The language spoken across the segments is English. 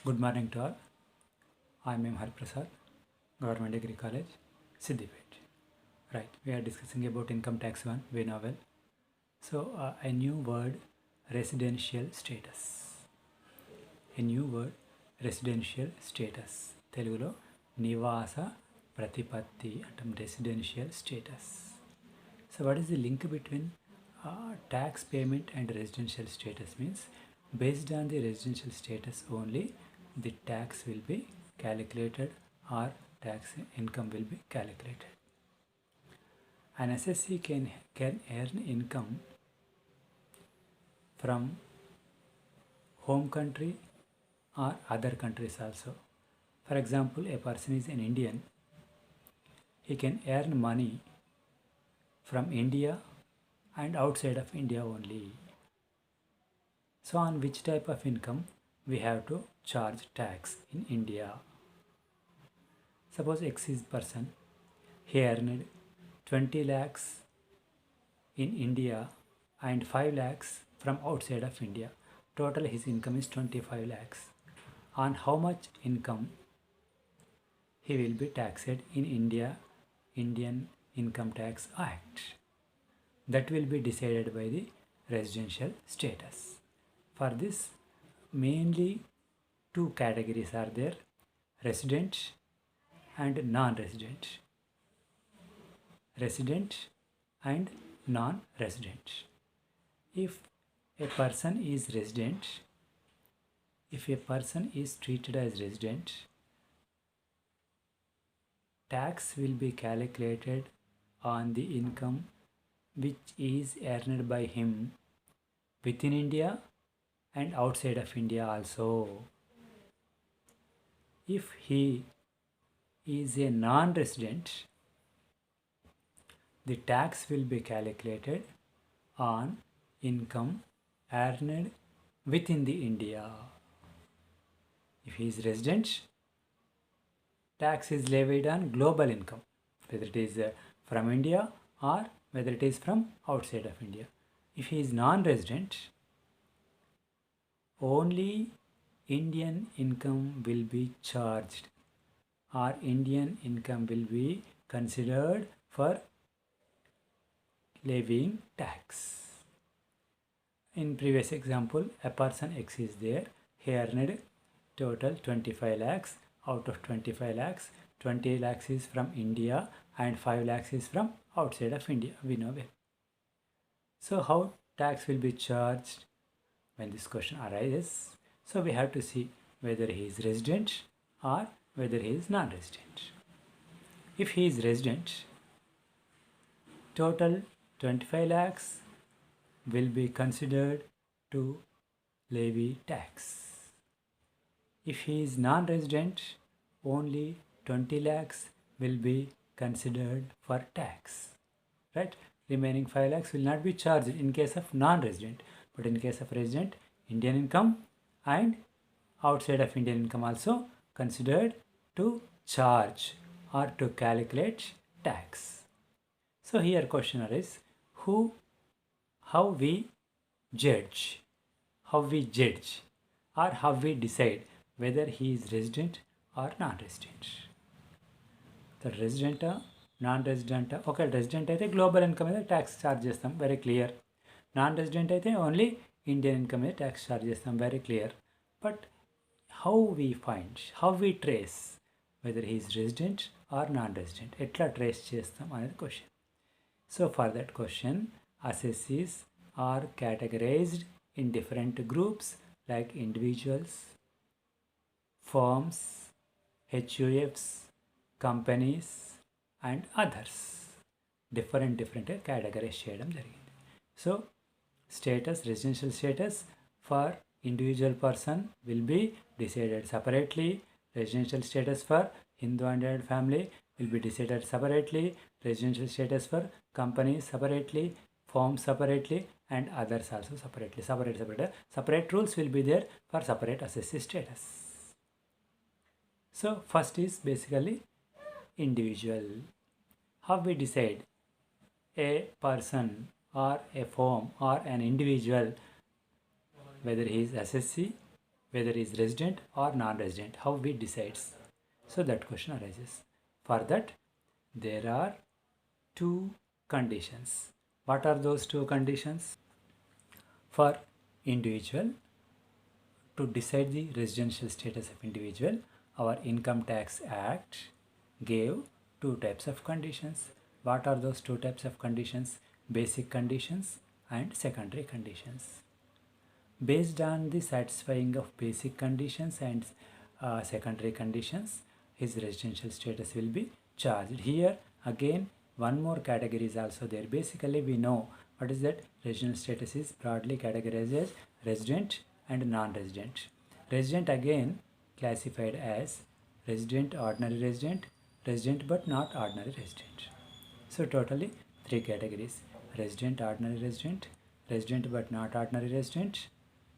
Good morning to all. I am M. Hariprasad, Government Degree College, Siddipet. Right, we are discussing about income tax one, we know well. So, a new word, residential status. A new word, residential status. తెలుగులో నివాస ప్రతిపత్తి అంటాం residential status. So what is the link between tax payment and residential status means based on the residential status only the tax will be calculated or tax income will be calculated. An SSC can earn income from home country or other countries also. For example, a person is an Indian, he can earn money from India and outside of India only. So on which type of income we have to charge tax in India? Suppose X is person, he earned 20 lakhs in India and 5 lakhs from outside of India. Total his income is 25 lakhs. On how much income he will be taxed in Indian Income Tax Act? That will be decided by the residential status. For this, mainly two categories are there: resident and non-resident. Resident and non-resident. If a person is resident, if a person is treated as resident, tax will be calculated on the income which is earned by him within India and outside of India also. If he is a non-resident, the tax will be calculated on income earned within the India. If he is resident, tax is levied on global income, whether it is from India or whether it is from outside of India. If he is non-resident, only Indian income will be charged or Indian income will be considered for levying tax. In previous example, a person X is there, he earned total 25 lakhs. Out of 25 lakhs, 20 lakhs is from India and 5 lakhs is from outside of India, we know well. So how tax will be charged when this question arises? So we have to see whether he is resident or whether he is non-resident. If he is resident, total 25 lakhs will be considered to levy tax. If he is non-resident, only 20 lakhs will be considered for tax, right? Remaining 5 lakhs will not be charged in case of non-resident, but in case of resident, Indian income and outside of Indian income also considered to charge or to calculate tax. So here question is how we judge or how we decide whether he is resident or non-resident. The resident non-resident ఒక resident అయితే global income మీద tax charge చేస్తాం, very clear. Non resident అయితే only Indian income మీద tax charge చేస్తాం, very clear. But how we find, how we trace whether he is resident or non resident, ఎట్లా trace చేస్తాం అనేది question. So for that question assessees are categorized in different groups like individuals, firms, HUFs, companies and others. different categories చేయడం జరిగింది. So status, residential status for individual person will be decided separately. Residential status for Hindu and family will be decided separately. Residential status for companies separately, firms separately and others also separately. Separate rules will be there for separate assessee status. So first is basically individual. How we decide a person or a firm or an individual whether he is SSC whether he is resident or non-resident, how we decides. So that question arises. For that, there are two conditions. What are those two conditions? For individual, to decide the residential status of individual, our Income Tax Act gave two types of conditions. What are those two types of conditions? Basic conditions and secondary conditions. Based on the satisfying of basic conditions and secondary conditions, his residential status will be charged. Here again one more category is also there. Basically we know what is that. Residential status is broadly categorized as resident and non-resident. Resident again classified as resident, ordinary resident, resident but not ordinary resident. So totally three categories: resident, ordinary resident, resident but not ordinary resident,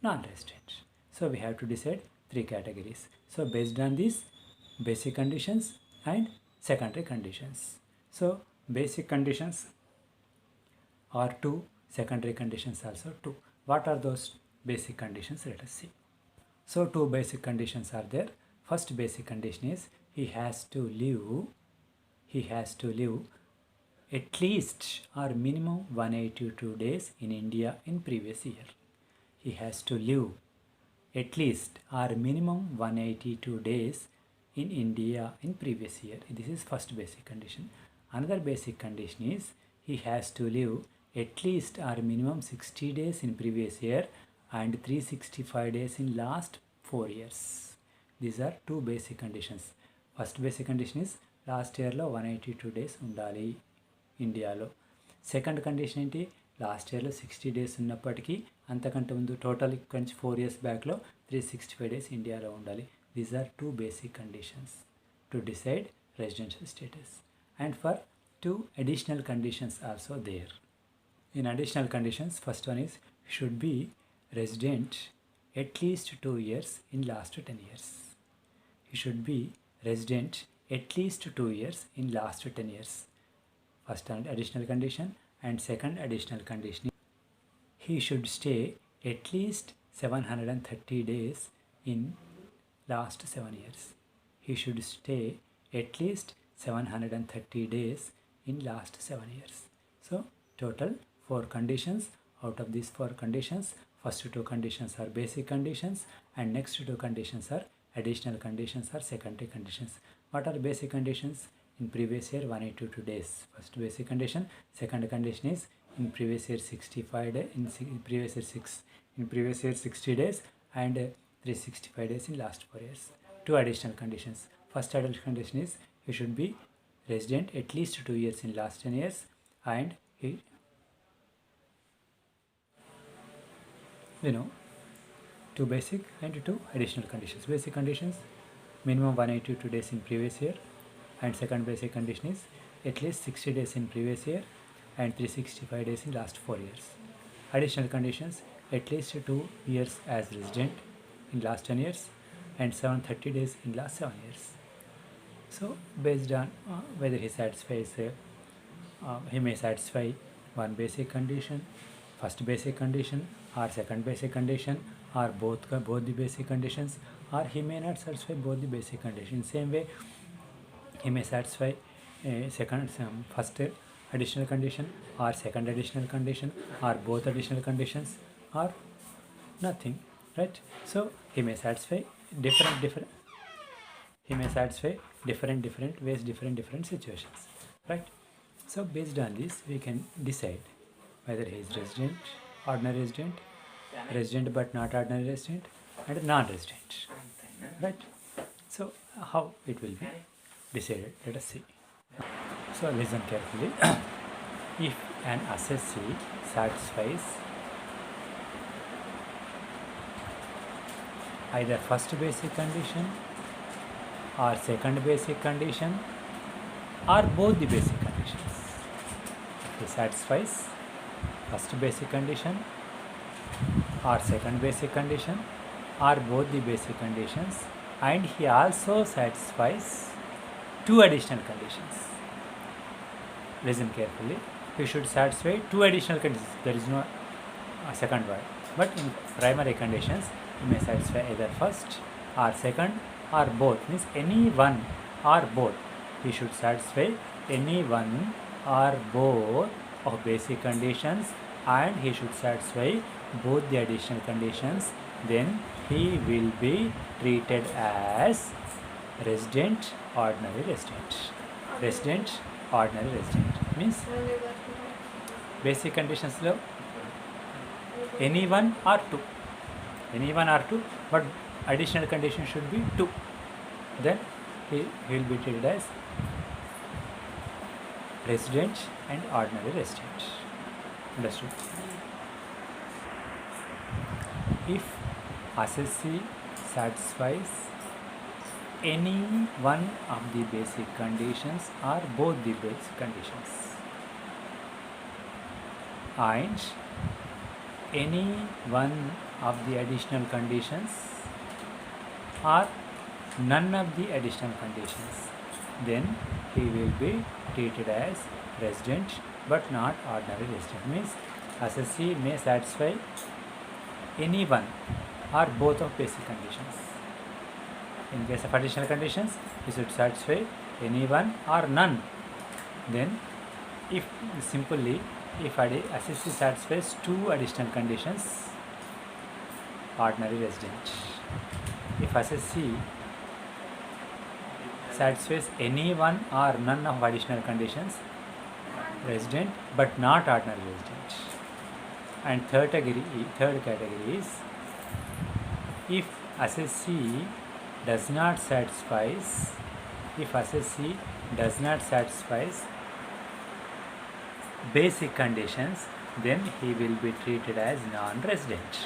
non-resident. So we have to decide three categories. So based on these basic conditions and secondary conditions. So basic conditions are two, secondary conditions also two. What are those basic conditions? Let us see. So two basic conditions are there. First basic condition is he has to live at least or minimum 182 days in India in previous year. He has to live at least or minimum 182 days in India in previous year. This is first basic condition. Another basic condition is he has to live at least or minimum 60 days in previous year and 365 days in last 4 years. These are two basic conditions. First basic condition is last year lo 182 days undali ఇండియాలో. Second condition ఏంటి? Last ఇయర్లో 60 days ఉన్నప్పటికీ అంతకంటే ముందు total ఇక్కడి నుంచి 4 years బ్యాక్లో 365 days ఇండియాలో ఉండాలి. These are two basic conditions to decide residential status. And for two additional conditions also there. In additional conditions, first one is should be resident at least 2 years in last 10 years. He should be resident at least 2 years in last 10 years. First additional condition. And second additional condition, he should stay at least 730 days in last 7 years. He should stay at least 730 days in last 7 years. So total 4 conditions. Out of these 4 conditions, first 2 conditions are basic conditions and next 2 conditions are additional conditions or secondary conditions. What are basic conditions? In previous year 182 days, first basic condition. Second condition is in previous year 65 days, in previous year 60 days and 365 days in last 4 years. 2 additional conditions. First additional condition is he should be resident at least 2 years in last 10 years and he, two basic and 2 additional conditions. Basic conditions, minimum 182 days in previous year, and second basic condition is at least 60 days in previous year and 365 days in last 4 years. Additional conditions, at least 2 years as resident in last 10 years and 730 days in last 7 years. So based on whether he satisfies, he may satisfy one basic condition, first basic condition or second basic condition or both the basic conditions, or he may not satisfy both the basic conditions. Same way he may satisfy first additional condition or second additional condition or both additional conditions or nothing, right? So he may satisfy different ways, different situations, right? So based on this we can decide whether he is resident, ordinary resident, resident but not ordinary resident, and non-resident, right? So how it will be decided, let us see. So listen carefully. If an assessee satisfies either first basic condition or second basic condition or both the basic conditions, if he satisfies first basic condition or second basic condition or both the basic conditions, and he also satisfies 2 additional conditions. Listen carefully. We should satisfy 2 additional conditions. There is no second word. But in primary conditions, may satisfy either first or second or both, means any one or both. He should satisfy any one or both of basic conditions, and he should satisfy both the additional conditions. Then he will be treated as resident, ordinary resident. Resident, ordinary resident means basic conditions lo any one or two, but additional condition should be 2. Then he will be treated as resident and ordinary resident. Understood? If assessee satisfies any one of the basic conditions or both the basic conditions, and any one of the additional conditions or none of the additional conditions, then he will be treated as resident but not ordinary resident. Means assessee may satisfy any one or both of basic conditions. In case of additional conditions, he should satisfy any one or none. Then if assessee satisfies 2 additional conditions, ordinary resident. If assessee satisfies any one or none of additional conditions, resident but not ordinary resident. And third category is if assessee does not satisfy basic conditions, then he will be treated as non-resident.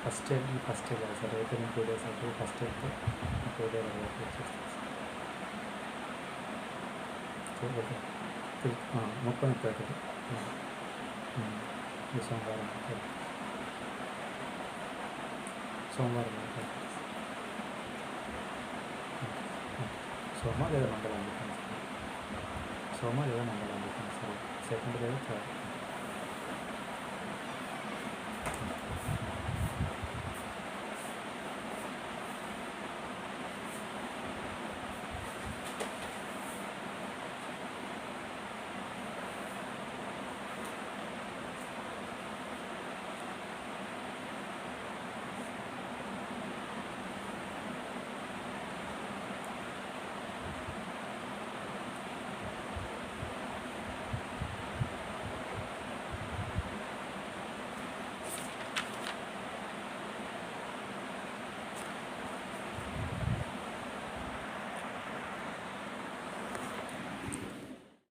First day కాదు sir, అయితే నేను 2 days అవుతుంది. First అయితే 2 day వరకు వచ్చేస్తాను sir. Okay 30, 31 ఈ సోమవారం సోమవారం సోమ లేదా మంగళవారం చెప్పండి సార్. సోమ లేదా మంగళవారం చెప్పండి సార్. సెకండ్ లేదా థర్డ్.